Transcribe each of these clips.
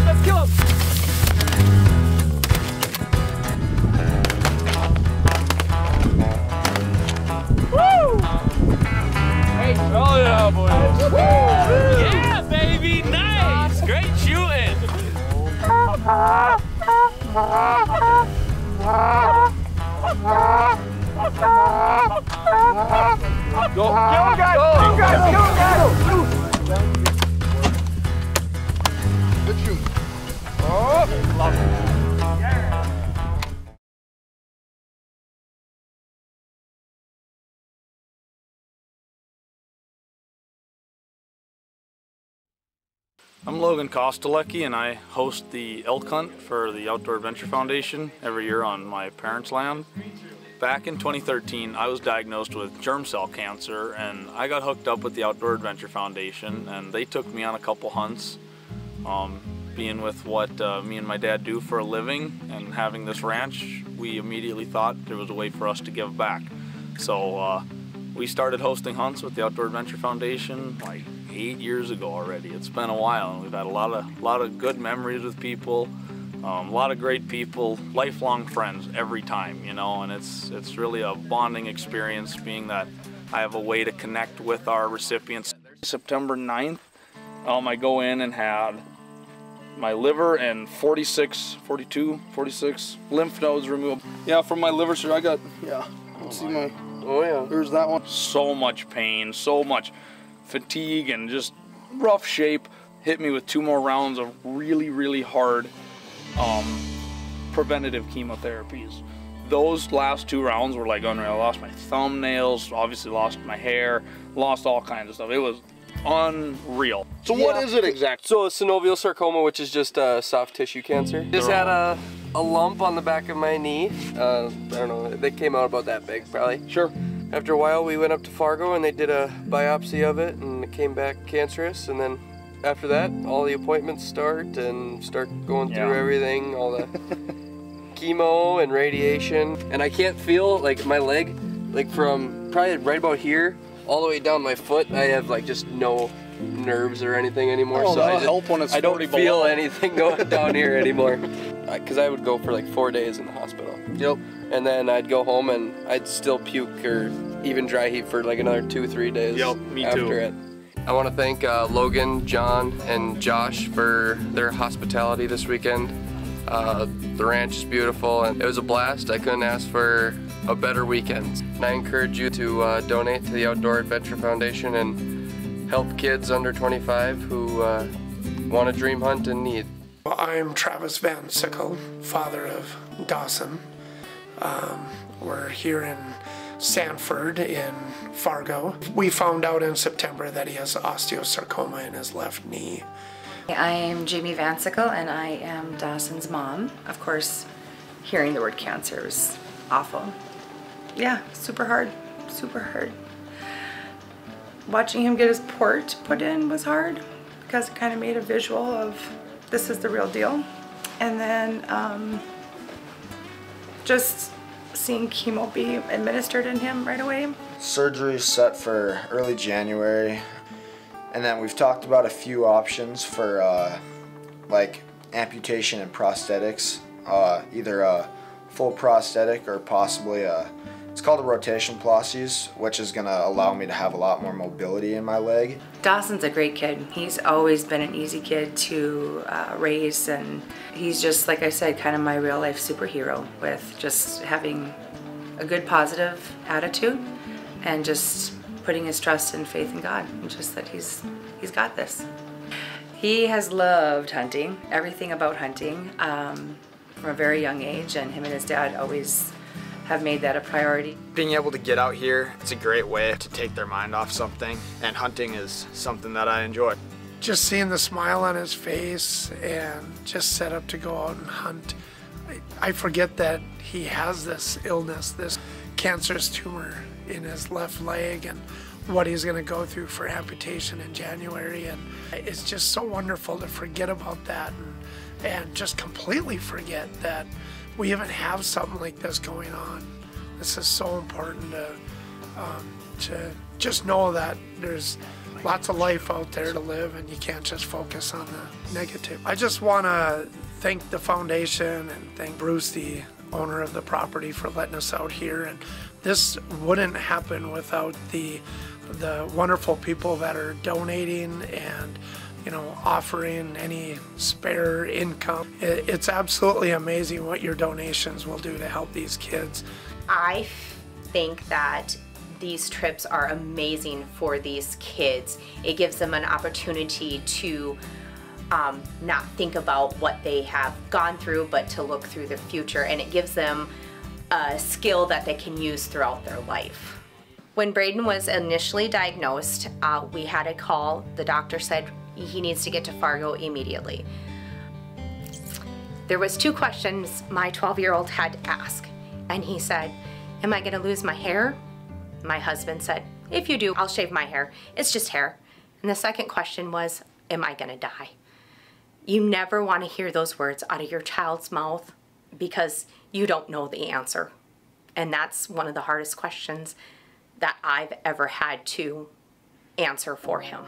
Let's kill him! Woo! Hey, oh yeah, boys! Yeah, baby, nice! Great shooting! Go! Kill him, guys! Go, guys! Kill him, guys! Good shoot. Oh, love it. Yeah. I'm Logan Kostelecki, and I host the elk hunt for the Outdoor Adventure Foundation every year on my parents' land. Back in 2013, I was diagnosed with germ cell cancer, and I got hooked up with the Outdoor Adventure Foundation, and they took me on a couple hunts. Being with what me and my dad do for a living and having this ranch, we immediately thought there was a way for us to give back. So we started hosting hunts with the Outdoor Adventure Foundation like 8 years ago already. It's been a while, and we've had a lot of good memories with people, a lot of great people, lifelong friends every time, you know, and it's really a bonding experience, being that I have a way to connect with our recipients. September 9th, I go in and had my liver and 46 lymph nodes removed. Yeah, from my liver, sir, I got, yeah, see my, oh yeah, there's that one. So much pain, so much fatigue, and just rough shape. Hit me with 2 more rounds of really hard preventative chemotherapies. Those last 2 rounds were like unreal. I lost my thumbnails, obviously lost my hair, lost all kinds of stuff. It was unreal. So what is it exactly? So synovial sarcoma, which is just a soft tissue cancer. Just had a lump on the back of my knee. I don't know, they came out about that big probably. Sure. After a while we went up to Fargo and they did a biopsy of it and it came back cancerous, and then after that all the appointments start going through everything, all the chemo and radiation, and I can't feel like my leg, like from probably right about here all the way down my foot. I have like just no nerves or anything anymore. Oh, so I don't feel below. anything going down here anymore. Because I would go for like 4 days in the hospital. Yep. And then I'd go home and I'd still puke or even dry heave for like another 2-3 days. Yep, me after too. it. I want to thank Logan, John, and Josh for their hospitality this weekend. The ranch is beautiful and it was a blast. I couldn't ask for a better weekend. And I encourage you to donate to the Outdoor Adventure Foundation and help kids under 25 who want to dream hunt and need. I'm Travis Van Sickle, father of Dawson. We're here in Sanford in Fargo. We found out in September that he has osteosarcoma in his left knee. I'm Jamie Van Sickle and I am Dawson's mom. Of course, hearing the word cancer is awful. Yeah, super hard, super hard. Watching him get his port put in was hard because it kind of made a visual of this is the real deal. And then just seeing chemo be administered in him right away. Surgery is set for early January, and then we've talked about a few options for like amputation and prosthetics, either a full prosthetic or possibly it's called a rotation prosthesis, which is gonna allow me to have a lot more mobility in my leg. Dawson's a great kid. He's always been an easy kid to raise, and he's just, like I said, kind of my real life superhero with just having a good positive attitude and just putting his trust and faith in God, and just that he's got this. He has loved hunting, everything about hunting, from a very young age, and him and his dad always have made that a priority. Being able to get out here, it's a great way to take their mind off something, and hunting is something that I enjoy. Just seeing the smile on his face and just set up to go out and hunt. I forget that he has this illness, this cancerous tumor in his left leg, and what he's going to go through for amputation in January. And it's just so wonderful to forget about that and just completely forget that we even have something like this going on. This is so important to to just know that there's lots of life out there to live and you can't just focus on the negative. I just want to thank the foundation and thank Bruce, the owner of the property, for letting us out here. And this wouldn't happen without the wonderful people that are donating and, you know, offering any spare income. It's absolutely amazing what your donations will do to help these kids. I think that these trips are amazing for these kids. It gives them an opportunity to not think about what they have gone through, but to look through the future, and it gives them a skill that they can use throughout their life. When Braden was initially diagnosed, we had a call. The doctor said he needs to get to Fargo immediately. There was 2 questions my 12-year-old had to ask, and he said, "Am I gonna lose my hair?" My husband said, "If you do, I'll shave my hair. It's just hair." And the second question was, "Am I gonna die?" You never want to hear those words out of your child's mouth because you don't know the answer. And that's one of the hardest questions that I've ever had to answer for him.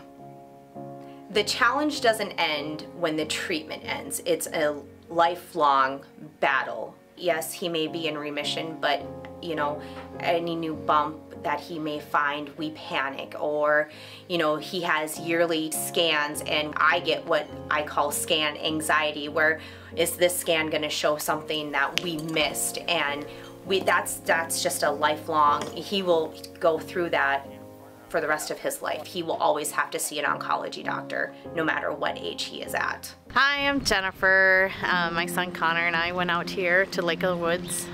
The challenge doesn't end when the treatment ends. It's a lifelong battle. Yes, he may be in remission, but you know, any new bump that he may find, we panic. Or, you know, he has yearly scans and I get what I call scan anxiety, where is this scan gonna show something that we missed? And that's just a lifelong, he will go through that for the rest of his life. He will always have to see an oncology doctor, no matter what age he is at. Hi, I'm Jennifer. My son Connor and I went out here to Lake of the Woods.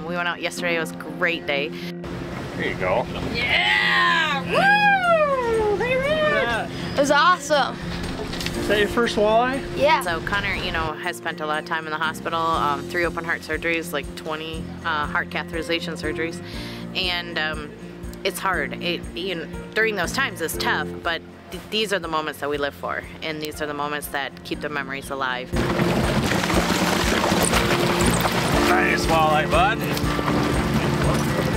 We went out yesterday. It was a great day. There you go. Yeah! Woo! It was awesome. Is that your first walleye? Yeah. So Connor, you know, has spent a lot of time in the hospital, 3 open heart surgeries, like 20 heart catheterization surgeries, and it's hard. You know, during those times it's tough, but these are the moments that we live for, and these are the moments that keep the memories alive. Nice walleye, bud.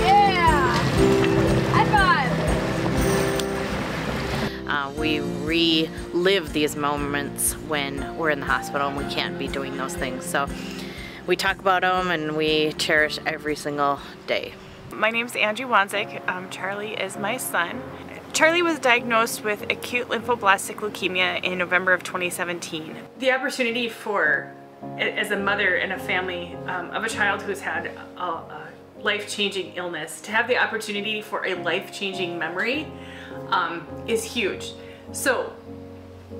Yeah! High five! We relive these moments when we're in the hospital and we can't be doing those things. So we talk about them and we cherish every single day. My name's Angie Wanzik. Charlie is my son. Charlie was diagnosed with acute lymphoblastic leukemia in November of 2017. The opportunity for, as a mother and a family of a child who's had a life-changing illness, to have the opportunity for a life-changing memory is huge. So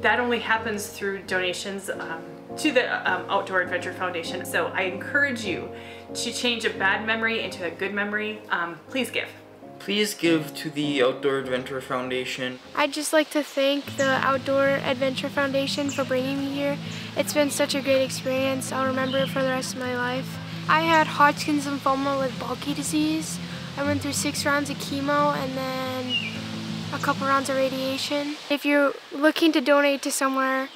that only happens through donations to the Outdoor Adventure Foundation. So I encourage you to change a bad memory into a good memory. Please give. Please give to the Outdoor Adventure Foundation. I'd just like to thank the Outdoor Adventure Foundation for bringing me here. It's been such a great experience. I'll remember it for the rest of my life. I had Hodgkin's lymphoma with bulky disease. I went through 6 rounds of chemo and then a couple rounds of radiation. If you're looking to donate to somewhere,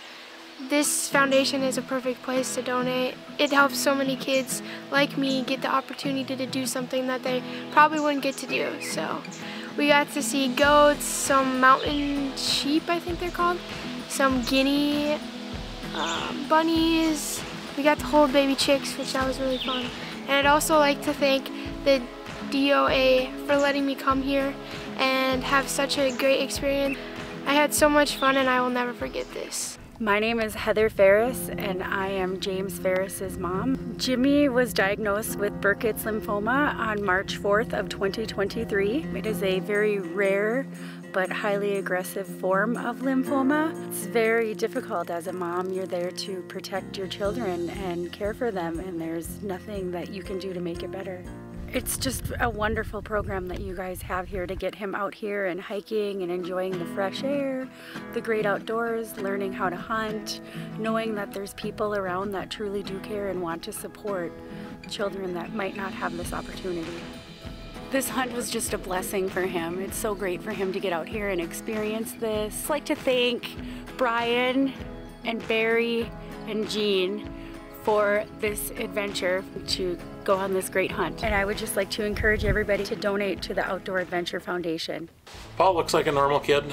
this foundation is a perfect place to donate. It helps so many kids like me get the opportunity to do something that they probably wouldn't get to do. So we got to see goats, some mountain sheep, I think they're called, some guinea bunnies. We got to hold baby chicks, which that was really fun. And I'd also like to thank the DOA for letting me come here and have such a great experience. I had so much fun and I will never forget this. My name is Heather Ferris and I am James Ferris's mom. Jimmy was diagnosed with Burkitt's lymphoma on March 4th of 2023. It is a very rare but highly aggressive form of lymphoma. It's very difficult as a mom. You're there to protect your children and care for them, and there's nothing that you can do to make it better. It's just a wonderful program that you guys have here to get him out here and hiking and enjoying the fresh air, the great outdoors, learning how to hunt, knowing that there's people around that truly do care and want to support children that might not have this opportunity. This hunt was just a blessing for him. It's so great for him to get out here and experience this. I'd like to thank Brian and Barry and Jean for this adventure to go on this great hunt. And I would just like to encourage everybody to donate to the Outdoor Adventure Foundation. Paul looks like a normal kid,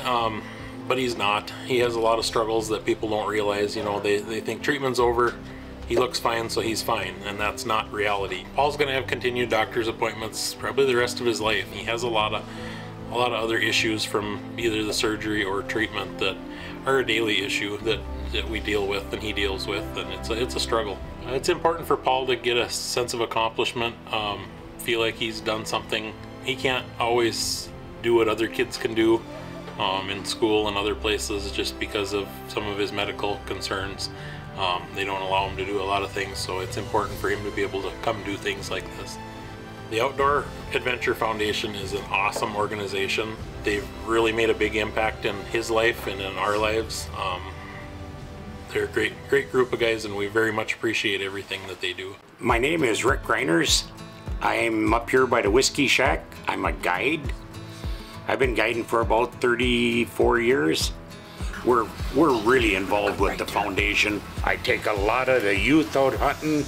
but he's not. He has a lot of struggles that people don't realize. You know, they think treatment's over, he looks fine, so he's fine, and that's not reality. Paul's gonna have continued doctor's appointments probably the rest of his life. He has a lot of other issues from either the surgery or treatment that are a daily issue that we deal with and he deals with, and it's a struggle. It's important for Paul to get a sense of accomplishment, feel like he's done something. He can't always do what other kids can do in school and other places just because of some of his medical concerns. They don't allow him to do a lot of things, so it's important for him to be able to come do things like this. The Outdoor Adventure Foundation is an awesome organization. They've really made a big impact in his life and in our lives. They're a great group of guys, and we very much appreciate everything that they do. My name is Rick Greiners. I'm up here by the Whiskey Shack. I'm a guide. I've been guiding for about 34 years. We're really involved with the foundation. I take a lot of the youth out hunting.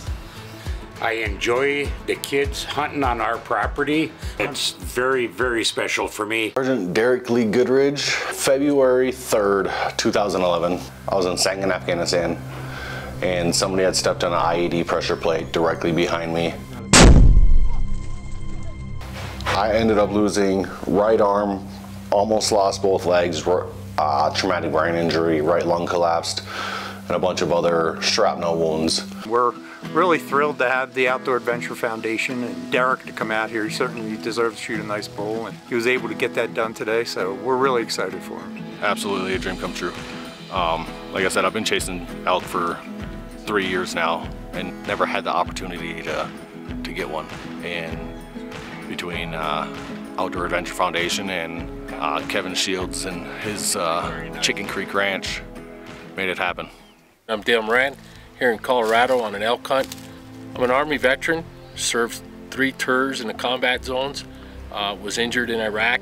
I enjoy the kids hunting on our property. It's very, very special for me. Sergeant Derek Lee Goodridge, February 3rd, 2011. I was in Sangin, Afghanistan, and somebody had stepped on an IED pressure plate directly behind me. I ended up losing right arm, almost lost both legs, traumatic brain injury, right lung collapsed, and a bunch of other shrapnel wounds. We're really thrilled to have the Outdoor Adventure Foundation and Derek to come out here. He certainly deserves to shoot a nice bull, and he was able to get that done today, so we're really excited for him. Absolutely a dream come true. Like I said, I've been chasing elk for 3 years now and never had the opportunity to get one. And between Outdoor Adventure Foundation and Kevin Shields and his Chicken Creek Ranch made it happen. I'm Dale Moran, here in Colorado on an elk hunt. I'm an Army veteran, served 3 tours in the combat zones, was injured in Iraq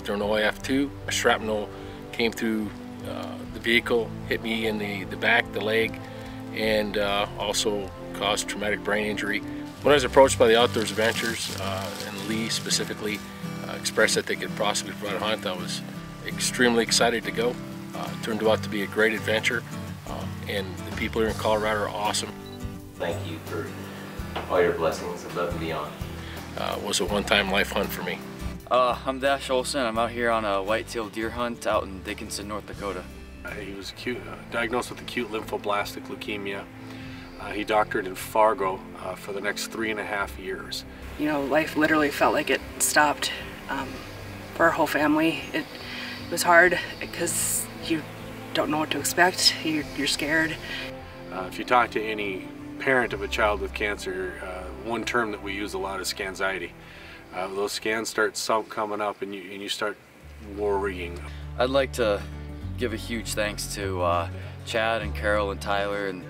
during OAF 2. A shrapnel came through the vehicle, hit me in the back, the leg, and also caused traumatic brain injury. When I was approached by the Outdoors Adventures, and Lee specifically expressed that they could possibly provide a hunt, I was extremely excited to go. It turned out to be a great adventure, and the people here in Colorado are awesome. Thank you for all your blessings above and beyond. It was a one-time life hunt for me. I'm Dash Olson. I'm out here on a white-tailed deer hunt out in Dickinson, North Dakota. He was diagnosed with acute lymphoblastic leukemia. He doctored in Fargo for the next 3.5 years. You know, life literally felt like it stopped for our whole family. It was hard because you don't know what to expect. You're scared. If you talk to any parent of a child with cancer, one term that we use a lot is scanxiety. Those scans start coming up and you start worrying. I'd like to give a huge thanks to Chad and Carol and Tyler, and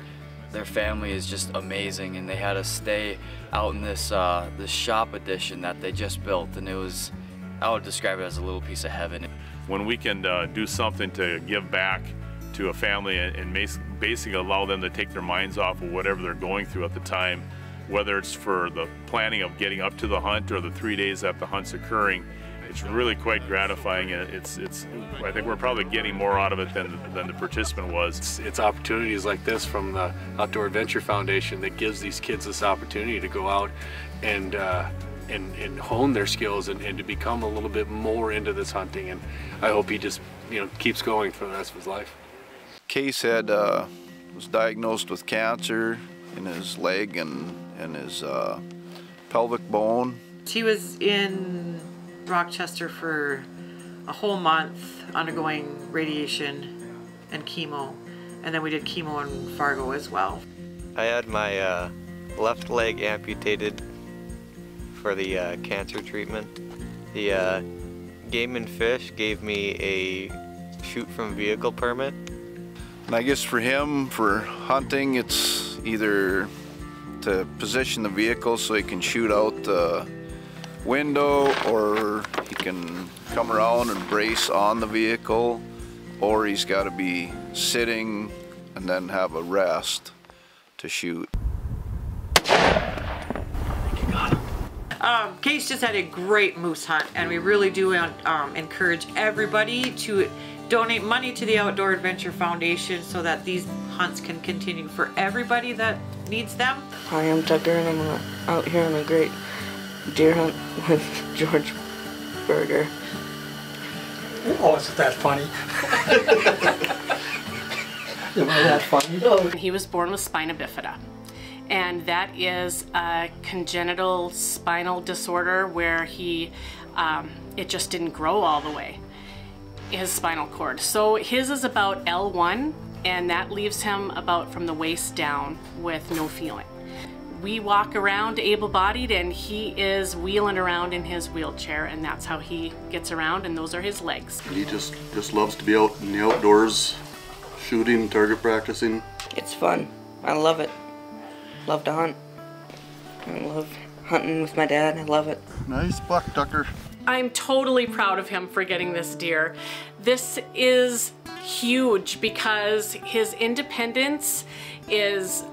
their family is just amazing, and they had us stay out in this this shop addition that they just built, and it was, I would describe it as a little piece of heaven. When we can do something to give back to a family and basically allow them to take their minds off of whatever they're going through at the time, whether it's for the planning of getting up to the hunt or the 3 days that the hunt's occurring, it's really quite gratifying. I think we're probably getting more out of it than the participant was. It's opportunities like this from the Outdoor Adventure Foundation that gives these kids this opportunity to go out and hone their skills and to become a little bit more into this hunting. And I hope he just keeps going for the rest of his life. Case was diagnosed with cancer in his leg and his pelvic bone. He was in Rochester for a whole month undergoing radiation and chemo, and then we did chemo in Fargo as well. I had my left leg amputated for the cancer treatment. The Game and Fish gave me a shoot from vehicle permit. And I guess for him, for hunting, it's either to position the vehicle so he can shoot out the window, or he can come around and brace on the vehicle, or he's got to be sitting and then have a rest to shoot. Case just had a great moose hunt, and we really do encourage everybody to donate money to the Outdoor Adventure Foundation so that these hunts can continue for everybody that needs them. Hi, I'm Tucker, and I'm out here on a great deer hunt with George Berger. Oh, isn't that funny? Isn't that funny? He was born with spina bifida, and that is a congenital spinal disorder where it just didn't grow all the way, his spinal cord. So his is about L1, and that leaves him about from the waist down with no feeling. We walk around able-bodied, and he is wheeling around in his wheelchair, and that's how he gets around, and those are his legs. He just loves to be out in the outdoors, shooting, target practicing. It's fun. I love it. Love to hunt. I love hunting with my dad. I love it. Nice buck, Tucker. I'm totally proud of him for getting this deer. This is huge because his independence is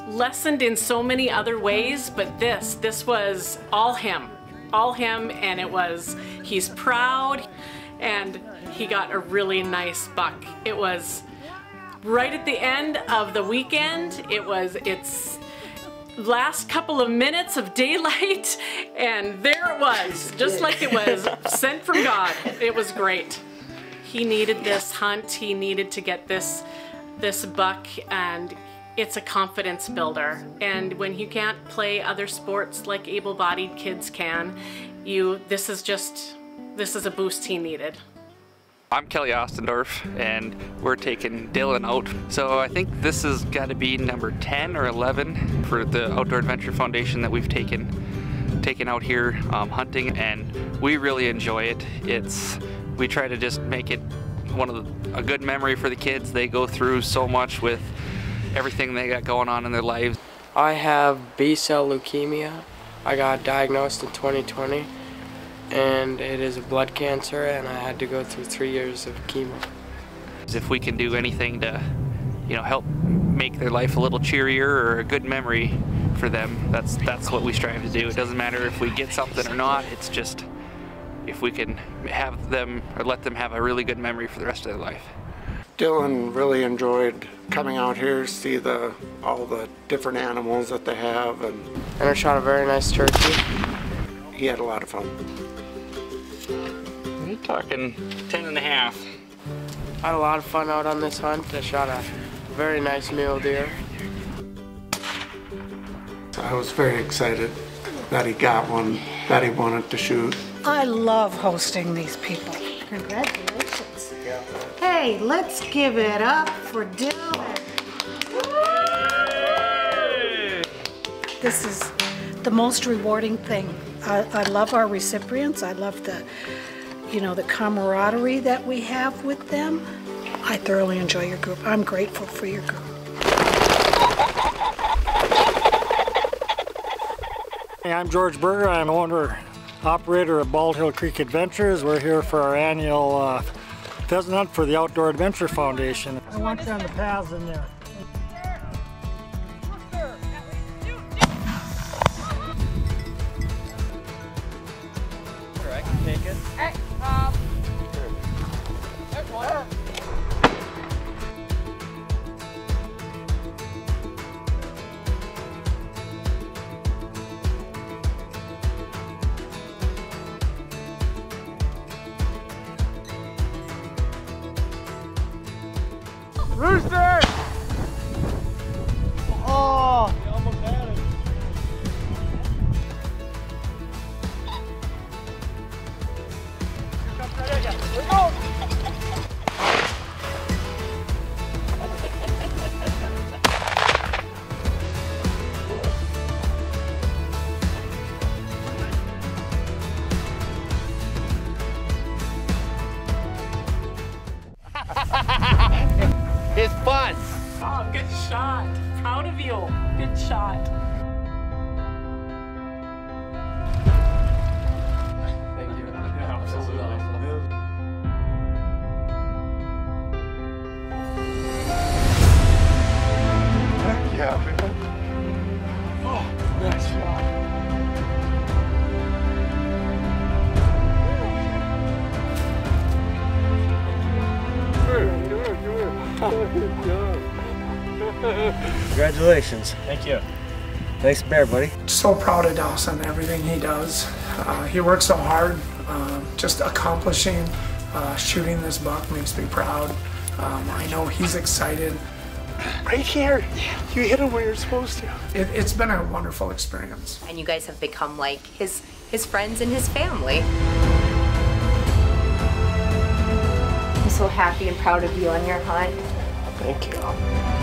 lessened in so many other ways, but this was all him, and he's proud, and he got a really nice buck. It was right at the end of the weekend. It's last couple of minutes of daylight, and there it was, just like it was sent from God. It was great. He needed this hunt. He needed to get this buck, and it's a confidence builder. And when you can't play other sports like able-bodied kids can, this is a boost he needed. I'm Kelly Ostendorf, and we're taking Dylan out. So I think this has got to be number 10 or 11 for the Outdoor Adventure Foundation that we've taken out here hunting, and we really enjoy it. We try to just make it a good memory for the kids. They go through so much with everything they got going on in their lives. I have B-cell leukemia. I got diagnosed in 2020, and it is a blood cancer, and I had to go through 3 years of chemo. If we can do anything to, help make their life a little cheerier or a good memory for them, that's what we strive to do. It doesn't matter if we get something or not. It's just if we can have them or let them have a really good memory for the rest of their life. Dylan really enjoyed coming out here to see all the different animals that they have, and I shot a very nice turkey. He had a lot of fun. I'm talking 10 and a half. I had a lot of fun out on this hunt. I shot a very nice mule deer. I was very excited that he got one that he wanted to shoot. I love hosting these people. Congratulations. Hey, let's give it up for Dylan. This is the most rewarding thing. I love our recipients. I love the camaraderie that we have with them. I thoroughly enjoy your group. I'm grateful for your group. Hey, I'm George Berger. I'm owner, operator of Bald Hill Creek Adventures. We're here for our annual pheasant hunt for the Outdoor Adventure Foundation. I want you on the paths in there. Sure, I can take it. Hey, there's one. Rooster! Oh! You almost had it. Here we go! It's fun. Oh, good shot. Proud of you. Good shot. Thank you. Yeah, absolutely. Yeah, man. Oh, nice shot. Congratulations. Thank you. Nice bear, buddy. So proud of Dawson, everything he does. He works so hard. Just accomplishing shooting this buck makes me proud. I know he's excited. Right here. You hit him where you're supposed to. It's been a wonderful experience. And you guys have become like his friends and his family. I'm so happy and proud of you on your hunt. Thank you.